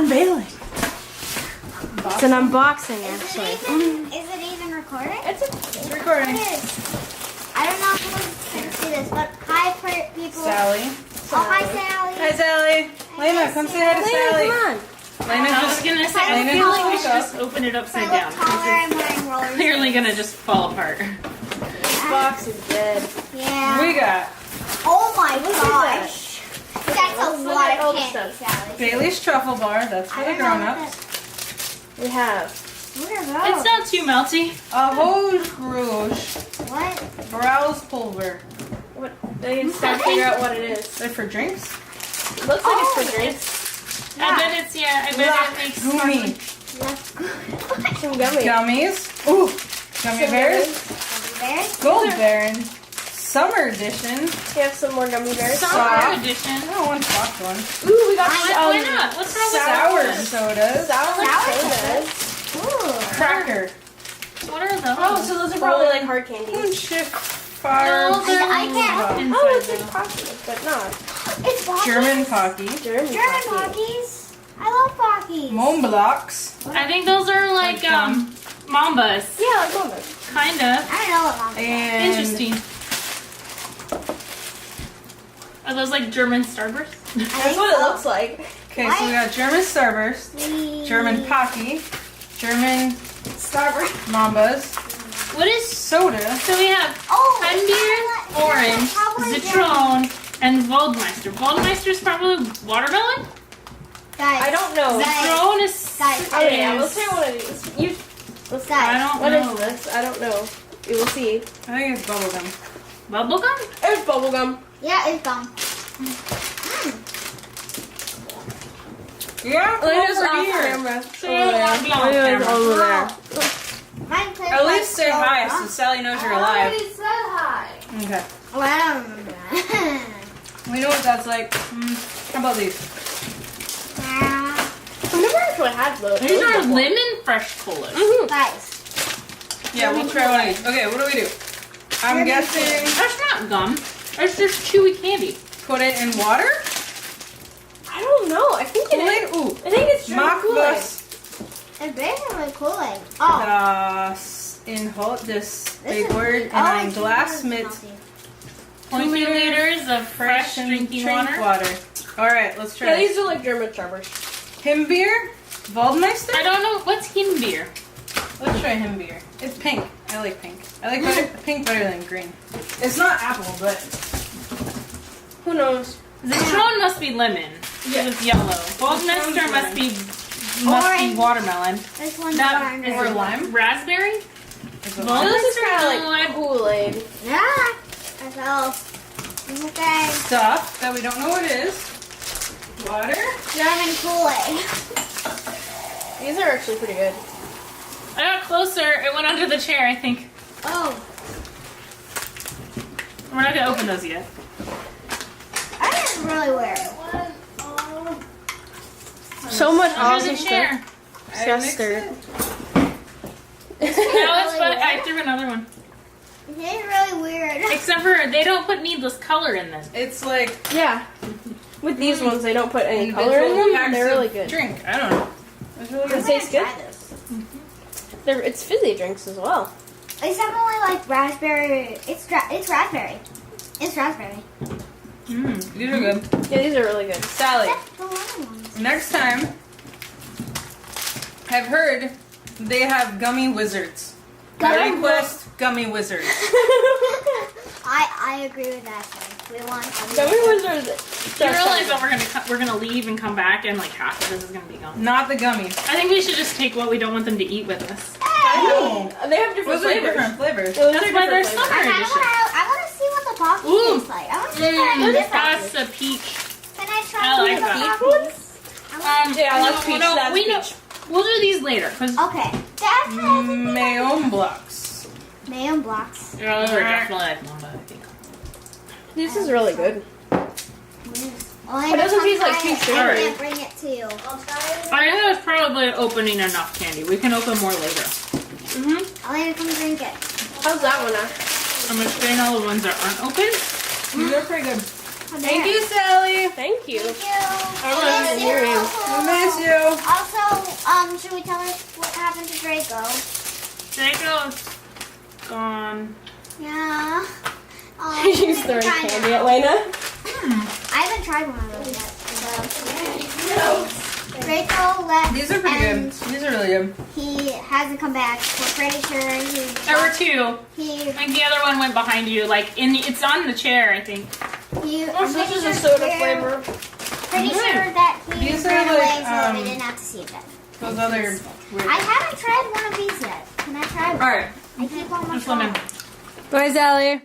unveiling. It's an unboxing, actually. Is it even recording? It's recording. It is. I don't know who can see this, but hi, people. Sally. Oh, hi, Sally. Hi, Sally. Lena, come say hi to Sally. Come on. Lena, I was gonna say, I Lena, feel like we just should woke just open it I upside look down. taller. I'm wearing rollers. Clearly gonna just fall apart. This box is dead. Yeah. We got Oh my Look at gosh. That's a Look lot at all of the candy, stuff. Sally. Bailey's truffle bar. That's for I the don't know grown-ups. We have What are those? It's not too melty. A Rouge Rouge What? Browse Pulver. what? They need to start to figure out what it is. They're for drinks. It looks like it's for drinks. I bet it's, I bet it makes Gummy. Some gummy. Gummies. Ooh. Gummy bears. Bears? Gold Baron. Summer edition. We have some more gummy bears. summer Soft. edition. I don't want soft one. Ooh, we got Why not? What's wrong with Sour sours? sodas. sour sodas. Ooh. Cracker. What are those? Oh, so those are probably like hard candies. Chip. Fire. No, they're I can't- inside Oh, it's though. like Pocky, but not. It's Pockies. German Pocky. German German Pocky. Pockies. I love Pockies. Mont Blancs. I think those are like Mambas. Yeah, like Mama. Kind of. I don't know what Mom And Interesting. Are those like German Starburst? That's what it looks like. Okay, so we got German Starburst, German Pocky, German Starburst. Mambas, What is soda. so we have Oh, Cranberry, orange, Citron, and Waldmeister. Waldmeister's probably watermelon. Guys, I don't know. Guys. Citron is. Guys, Okay, yeah, let's try one of these. Let's I guys. don't What know. is this? I don't know. We will see. I think it's bubblegum. Bubblegum? There's bubblegum. Yeah, it's gum. Yeah, Lena's over off here. camera. Camera. Over there. Mine tastes At like least say so hi gum. so Sally knows you're alive. said hi. Okay. Well, I don't remember that. We know what that's like. How about these? I've never actually had those. These are lemon fresh colas. Guys, Yeah, we'll try one of these. Okay, what do we do? I'm guessing That's not gum. That's just chewy candy. put it in water? I don't know. I think it is. Kool-Aid? Ooh. I think it's German Mach Kool-Aid. was it's basically Kool-Aid. Oh, das Inhalt des this big is- word in oh, ein it's Glas really mit salty. 2 liters of fresh and drinking drink water. Alright, let's try Yeah, this. these are like German Starburst. Himbeer? Waldmeister? I don't know. What's Himbeer? Let's try Himbeer. It's pink. I like pink. I like pink better than green. It's not apple, but Who knows? Citron must be lemon. Yeah. It's yellow. Waldmeister Citron's must be Orange. watermelon. This one's That orange. or lime. Raspberry? It's a Well, lime. This is Waldmeister kind of no, like Kool-Aid. Yeah. So, okay. Stuff that we don't know what it is. Water. German Kool-Aid. These are actually pretty good. I got closer. It went under the chair, I think. Oh, We're not gonna open those yet. that is really weird. So much Under awesome the chair. stuff. Disgusting. No, it's fun. I threw another one. It is really weird. Except for they don't put needless color in them. It's like Yeah. With these ones, they don't put any color in individual them. packs They're really of good. Drink. I don't know. It's really It good. tastes good. Try this. It's fizzy drinks as well. It's definitely like raspberry. It's raspberry. It's raspberry. These are good. Yeah, these are really good. Sally, That's the lemon ones. next time, I've heard they have gummy wizards. I request gummy wizards. I agree with that. One. We want Gummy Wizards. You realize that we're gonna leave and come back and like half of this is gonna be gone. Not the gummies. I think we should just take what we don't want them to eat with us. No. They have different Those are flavors. different flavors. Those That's are why they're different summer flavors. edition. I want to see what the pocky Ooh. tastes like. I want to see what it is. That's the peach. Can I try I like the that. Pockies? Yeah, I like peach. No, That's we know. peach. We'll do these later. Cause Okay. That's Mayon blocks. Mayo blocks. those are definitely like Mamba, I think. This is really good. It doesn't taste like too I savory. can't bring it to you. I think that's probably opening enough candy. We can open more later. Elena, come drink it. How's that one? I'm gonna strain all the ones that aren't open. These are pretty good. Come Thank here. you, Sally. Thank you. Thank you. I love you. I miss you. should we tell her what happened to Draco? Draco's gone. Yeah. Oh, She's throwing candy at Lena. I haven't tried one of those yet. So. Draco left. These are pretty good. and These are really good. He hasn't come back. We're pretty sure There were two. he Like the other one went behind you. Like it's on the chair, I think. he. Oh, so this is a soda flavor. Pretty sure that he These ran are away, like, so we didn't have to see it then. Those other weird. I haven't tried one of these yet. Can I try one? All right. I keep on my Just lemon. phone. Bye, Sally.